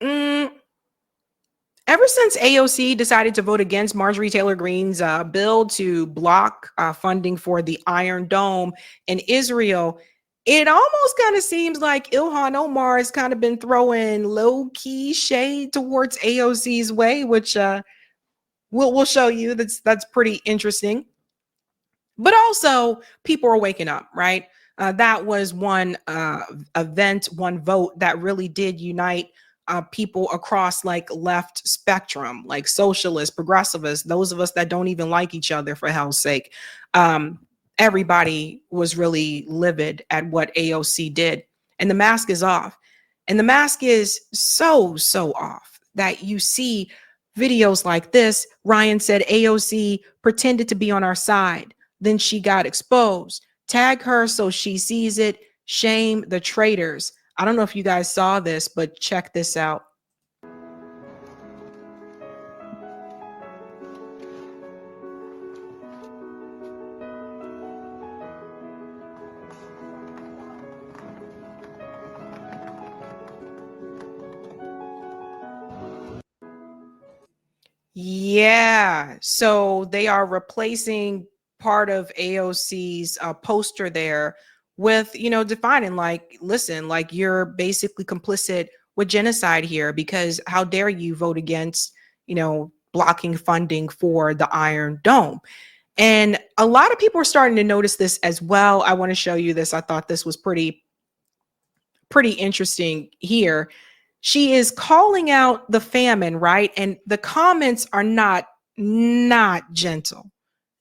Mm, Ever since AOC decided to vote against Marjorie Taylor Greene's bill to block funding for the Iron Dome in Israel, it almost kind of seems like Ilhan Omar has kind of been throwing low-key shade towards AOC's way, which we'll show you. That's pretty interesting. But also, people are waking up, right? That was one event, one vote that really did unite people across like left spectrum, like socialists, progressivists, those of us that don't even like each other, for hell's sake. Everybody was really livid at what AOC did. And the mask is off. And the mask is so off that you see videos like this. Ryan said AOC pretended to be on our side. Then she got exposed. Tag her so she sees it. Shame the traitors. I don't know if you guys saw this, but check this out. Yeah, so they are replacing part of AOC's poster there with, defining like, listen, like you're basically complicit with genocide here because how dare you vote against, blocking funding for the Iron Dome. And a lot of people are starting to notice this as well. I want to show you this. I thought this was pretty interesting here. She is calling out the famine, right? And the comments are not gentle.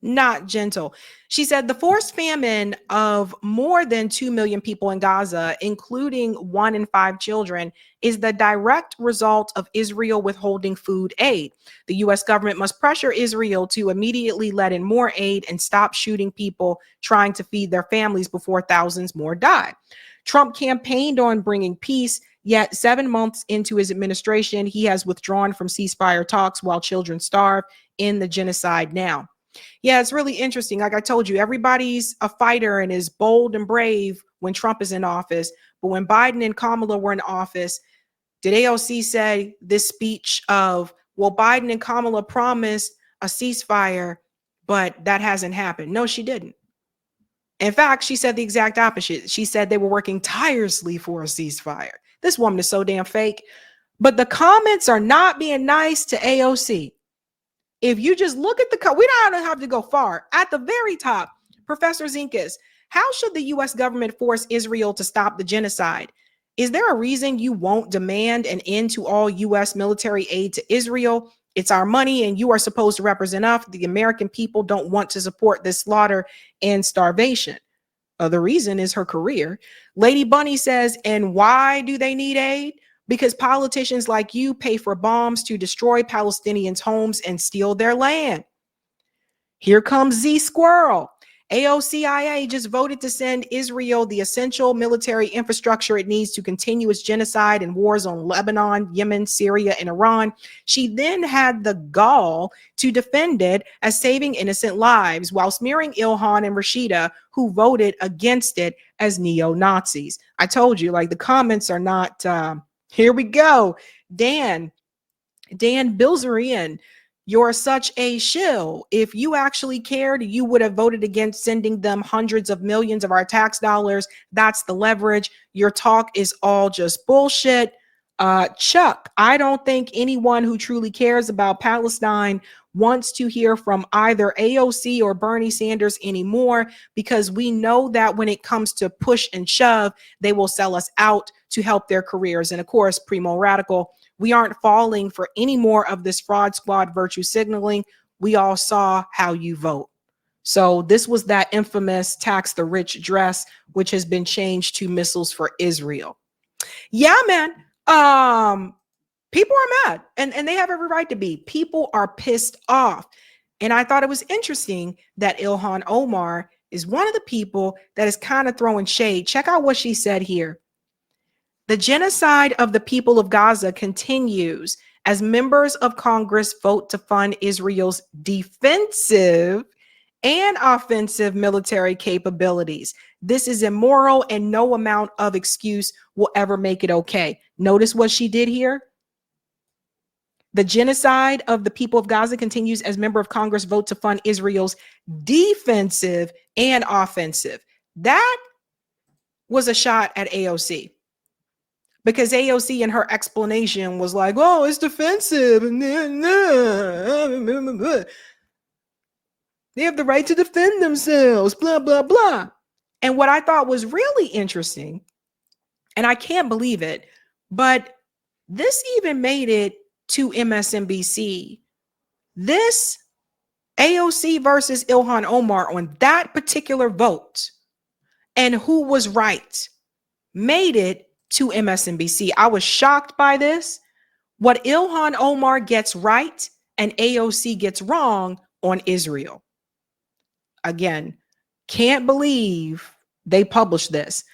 Not gentle. She said the forced famine of more than 2 million people in Gaza, including 1 in 5 children, is the direct result of Israel withholding food aid. The U.S. government must pressure Israel to immediately let in more aid and stop shooting people trying to feed their families before thousands more die. Trump campaigned on bringing peace, yet 7 months into his administration, he has withdrawn from ceasefire talks while children starve in the genocide now. Yeah, it's really interesting. Like I told you, everybody's a fighter and is bold and brave when Trump is in office. But when Biden and Kamala were in office, did AOC say this speech of, well, Biden and Kamala promised a ceasefire, but that hasn't happened? No, she didn't. In fact, she said the exact opposite. She said they were working tirelessly for a ceasefire. This woman is so damn fake. But the comments are not being nice to AOC. If you just look at we don't have to go far. At the very top, Professor Zinkas, how should the U.S. government force Israel to stop the genocide? Is there a reason you won't demand an end to all U.S. military aid to Israel? It's our money and you are supposed to represent us. The American people don't want to support this slaughter and starvation. The reason is her career. Lady Bunny says, and why do they need aid? Because politicians like you pay for bombs to destroy Palestinians' homes and steal their land. Here comes Z Squirrel. AOCIA just voted to send Israel the essential military infrastructure it needs to continue its genocide and wars on Lebanon, Yemen, Syria, and Iran. She then had the gall to defend it as saving innocent lives while smearing Ilhan and Rashida, who voted against it, as neo-Nazis. I told you, like, the comments are not, here we go. Dan Bilzerian, you're such a shill. If you actually cared, you would have voted against sending them hundreds of millions of our tax dollars. That's the leverage. Your talk is all just bullshit. Chuck, I don't think anyone who truly cares about Palestine wants to hear from either AOC or Bernie Sanders anymore, because we know that when it comes to push and shove, they will sell us out to help their careers. And of course, Primo Radical, we aren't falling for any more of this fraud squad virtue signaling. We all saw how you vote. So this was that infamous tax the rich dress, which has been changed to missiles for Israel. Yeah, man. People are mad and they have every right to be. People are pissed off. And I thought it was interesting that Ilhan Omar is one of the people that is kind of throwing shade. Check out what she said here. The genocide of the people of Gaza continues as members of Congress vote to fund Israel's defensive and offensive military capabilities. This is immoral, and no amount of excuse will ever make it okay. Notice what she did here. The genocide of the people of Gaza continues as member of Congress vote to fund Israel's defensive and offensive. That was a shot at AOC, because AOC in her explanation was like, oh, it's defensive. They have the right to defend themselves, blah, blah, blah. And what I thought was really interesting, and I can't believe it, but this even made it to MSNBC. This AOC versus Ilhan Omar on that particular vote and who was right made it to MSNBC. I was shocked by this. What Ilhan Omar gets right and AOC gets wrong on Israel. Again, can't believe they published this.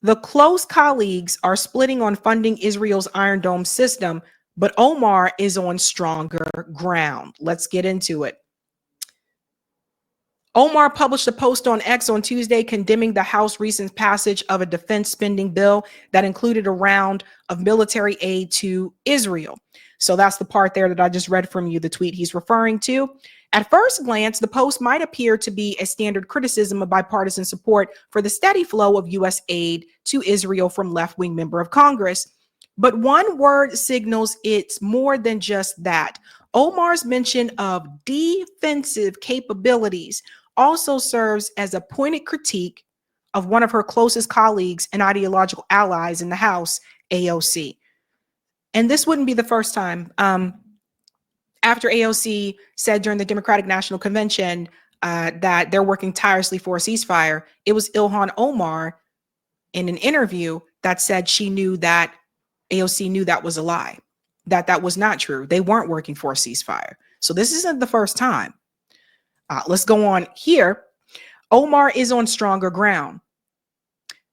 The close colleagues are splitting on funding Israel's Iron Dome system, but Omar is on stronger ground. Let's get into it. Omar published a post on X on Tuesday condemning the House's recent passage of a defense spending bill that included a round of military aid to Israel. So that's the part there that I just read from you, the tweet he's referring to. At first glance, the post might appear to be a standard criticism of bipartisan support for the steady flow of U.S. aid to Israel from left-wing member of Congress. But one word signals it's more than just that. Omar's mention of defensive capabilities also serves as a pointed critique of one of her closest colleagues and ideological allies in the House, AOC. And this wouldn't be the first time. After AOC said during the Democratic National Convention that they're working tirelessly for a ceasefire, it was Ilhan Omar in an interview that said she knew that AOC knew that was a lie, that was not true. They weren't working for a ceasefire. So this isn't the first time. Let's go on here. Omar is on stronger ground.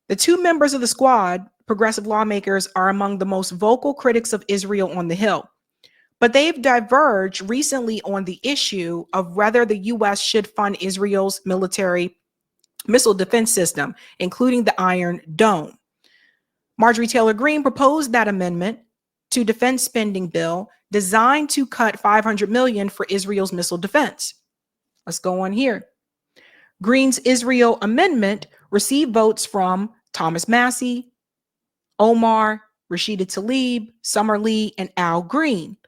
The two members of the squad, progressive lawmakers, are among the most vocal critics of Israel on the Hill. But they've diverged recently on the issue of whether the U.S. should fund Israel's military missile defense system, including the Iron Dome. Marjorie Taylor Greene proposed that amendment to defense spending bill designed to cut $500 million for Israel's missile defense. Let's go on here. Greene's Israel amendment received votes from Thomas Massie, Omar, Rashida Tlaib, Summer Lee, and Al Green.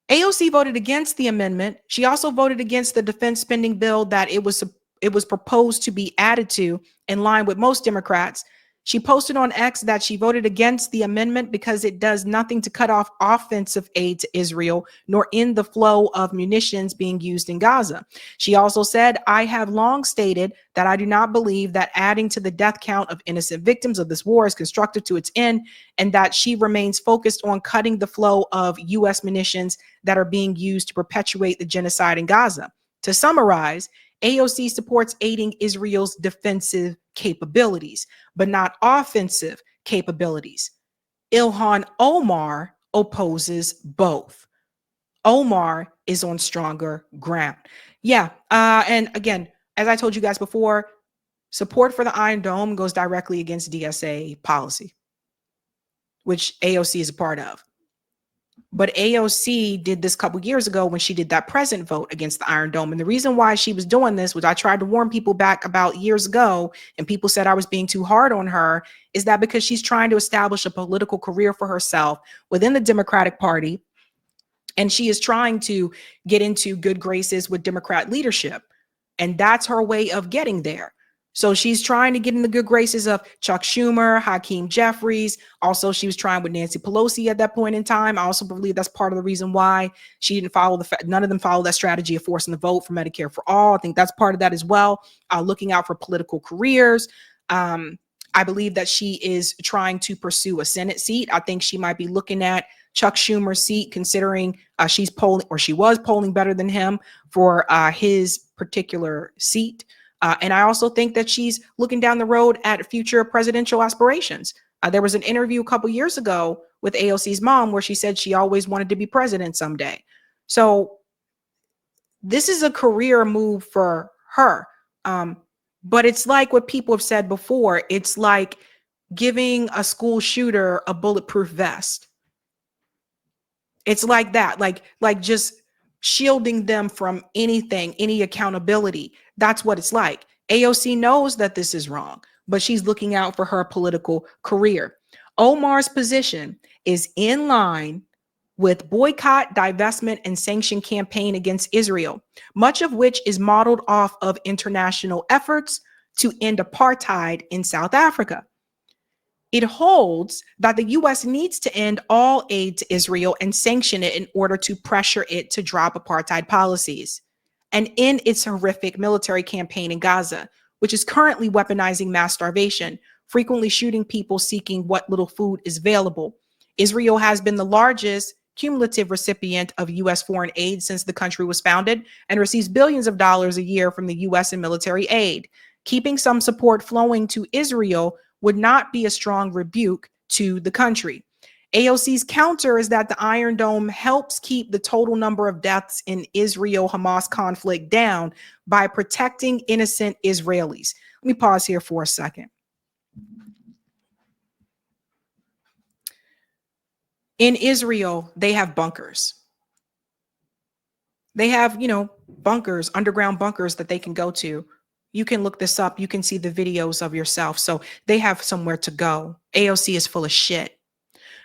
AOC voted against the amendment. She also voted against the defense spending bill that it was proposed to be added to, in line with most Democrats. She posted on X that she voted against the amendment because it does nothing to cut off offensive aid to Israel, nor end the flow of munitions being used in Gaza. She also said, I have long stated that I do not believe that adding to the death count of innocent victims of this war is constructive to its end, and that she remains focused on cutting the flow of U.S. munitions that are being used to perpetuate the genocide in Gaza. To summarize, AOC supports aiding Israel's defensive capabilities, but not offensive capabilities. Ilhan Omar opposes both. Omar is on stronger ground. Yeah. And again, as I told you guys before, support for the Iron Dome goes directly against DSA policy, which AOC is a part of. But AOC did this a couple years ago when she did that present vote against the Iron Dome. And the reason why she was doing this, which I tried to warn people back about years ago, and people said I was being too hard on her, is that because she's trying to establish a political career for herself within the Democratic Party. And she is trying to get into good graces with Democrat leadership. And that's her way of getting there. So she's trying to get in the good graces of Chuck Schumer, Hakeem Jeffries. Also, she was trying with Nancy Pelosi at that point in time. I also believe that's part of the reason why she didn't follow none of them followed that strategy of forcing the vote for Medicare for all. I think that's part of that as well. Looking out for political careers. I believe that she is trying to pursue a Senate seat. I think she might be looking at Chuck Schumer's seat, considering she was polling better than him for his particular seat. And I also think that she's looking down the road at future presidential aspirations. There was an interview a couple years ago with AOC's mom where she said she always wanted to be president someday. So this is a career move for her. But it's like what people have said before. It's like giving a school shooter a bulletproof vest. It's like that, like just shielding them from anything, any accountability. That's what it's like. AOC knows that this is wrong, but she's looking out for her political career. Omar's position is in line with boycott, divestment, and sanction campaign against Israel, much of which is modeled off of international efforts to end apartheid in South Africa. It holds that the US needs to end all aid to Israel and sanction it in order to pressure it to drop apartheid policies and end its horrific military campaign in Gaza, which is currently weaponizing mass starvation, frequently shooting people seeking what little food is available. Israel has been the largest cumulative recipient of US foreign aid since the country was founded and receives billions of dollars a year from the US in military aid. Keeping some support flowing to Israel would not be a strong rebuke to the country. AOC's counter is that the Iron Dome helps keep the total number of deaths in Israel-Hamas conflict down by protecting innocent Israelis. Let me pause here for a second. In Israel, they have bunkers. They have, bunkers, underground bunkers that they can go to. You can look this up. You can see the videos of yourself. So they have somewhere to go. AOC is full of shit.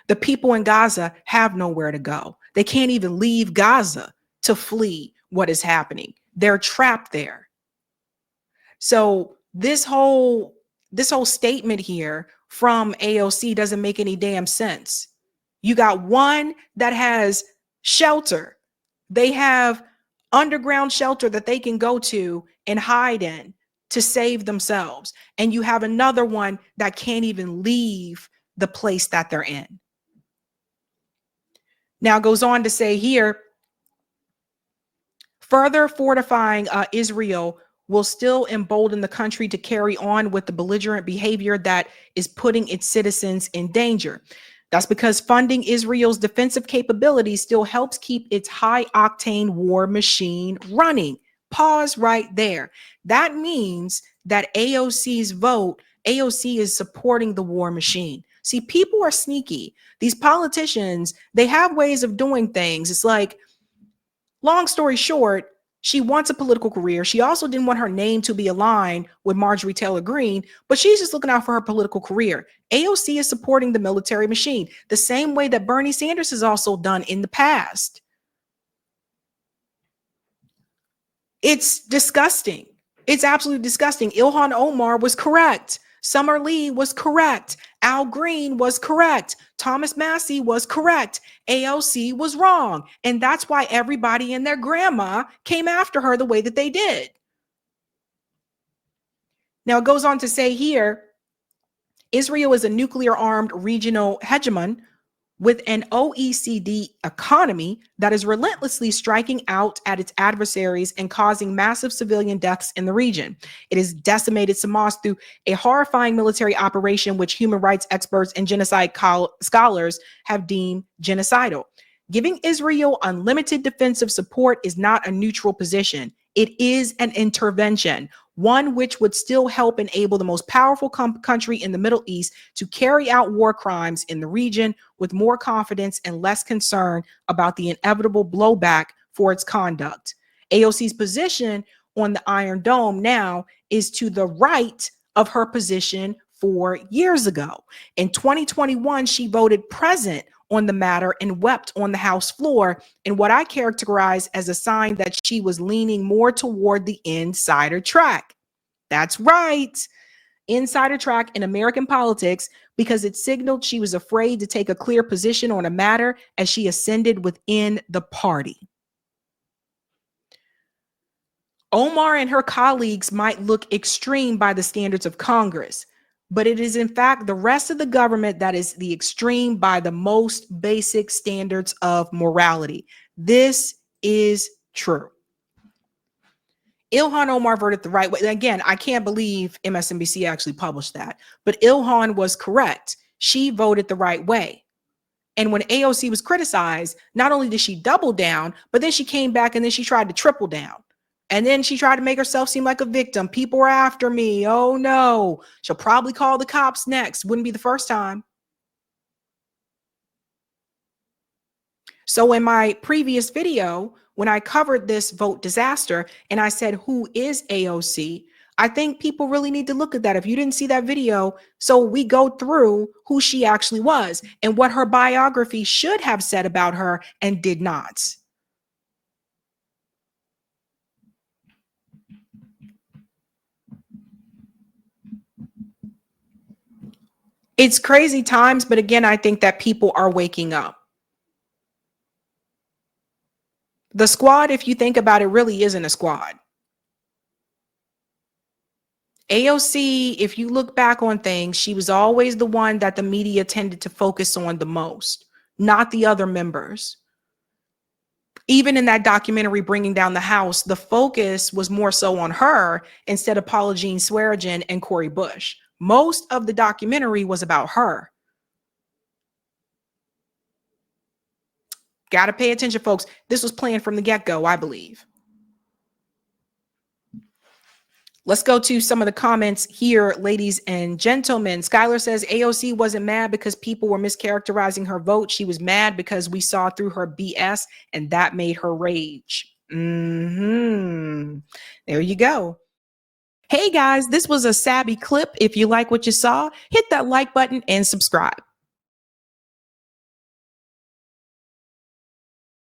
The people in Gaza have nowhere to go. They can't even leave Gaza to flee what is happening. They're trapped there. So this whole statement here from AOC doesn't make any damn sense. You got one that has shelter. They have underground shelter that they can go to and hide in to save themselves. And you have another one that can't even leave the place that they're in. Now it goes on to say here, further fortifying Israel will still embolden the country to carry on with the belligerent behavior that is putting its citizens in danger. That's because funding Israel's defensive capabilities still helps keep its high-octane war machine running. Pause right there. That means that AOC's vote, AOC is supporting the war machine. See, people are sneaky. These politicians, they have ways of doing things. It's like, long story short, she wants a political career. She also didn't want her name to be aligned with Marjorie Taylor Greene, but she's just looking out for her political career. AOC is supporting the military machine the same way that Bernie Sanders has also done in the past. It's disgusting. It's absolutely disgusting. Ilhan Omar was correct. Summer Lee was correct. Al Green was correct. Thomas Massey was correct. AOC was wrong. And that's why everybody and their grandma came after her the way that they did. Now it goes on to say here, Israel is a nuclear-armed regional hegemon with an OECD economy that is relentlessly striking out at its adversaries and causing massive civilian deaths in the region. It has decimated Hamas through a horrifying military operation, which human rights experts and genocide scholars have deemed genocidal. Giving Israel unlimited defensive support is not a neutral position. It is an intervention, one which would still help enable the most powerful country in the Middle East to carry out war crimes in the region with more confidence and less concern about the inevitable blowback for its conduct. AOC's position on the Iron Dome now is to the right of her position 4 years ago. In 2021, she voted present on the matter and wept on the House floor in what I characterize as a sign that she was leaning more toward the insider track. That's right, insider track in American politics, because it signaled she was afraid to take a clear position on a matter as she ascended within the party. Omar and her colleagues might look extreme by the standards of Congress, but it is in fact the rest of the government that is the extreme by the most basic standards of morality. This is true. Ilhan Omar voted the right way. Again, I can't believe MSNBC actually published that, but Ilhan was correct. She voted the right way. And when AOC was criticized, not only did she double down, but then she came back and then she tried to triple down. And then she tried to make herself seem like a victim. People were after me. Oh no. She'll probably call the cops next. Wouldn't be the first time. So in my previous video, when I covered this vote disaster and I said, who is AOC? I think people really need to look at that. If you didn't see that video, so we go through who she actually was and what her biography should have said about her and did not. It's crazy times, but again, I think that people are waking up. The squad, if you think about it, really isn't a squad. AOC, if you look back on things, she was always the one that the media tended to focus on the most, not the other members. Even in that documentary, Bringing Down the House, the focus was more so on her instead of Paula Jean Swearengin and Cori Bush. Most of the documentary was about her. Got to pay attention, folks. This was planned from the get-go, I believe. Let's go to some of the comments here, ladies and gentlemen. Skylar says AOC wasn't mad because people were mischaracterizing her vote. She was mad because we saw through her BS and that made her rage. There you go. Hey guys, this was a Sabby clip. If you like what you saw, hit that like button and subscribe.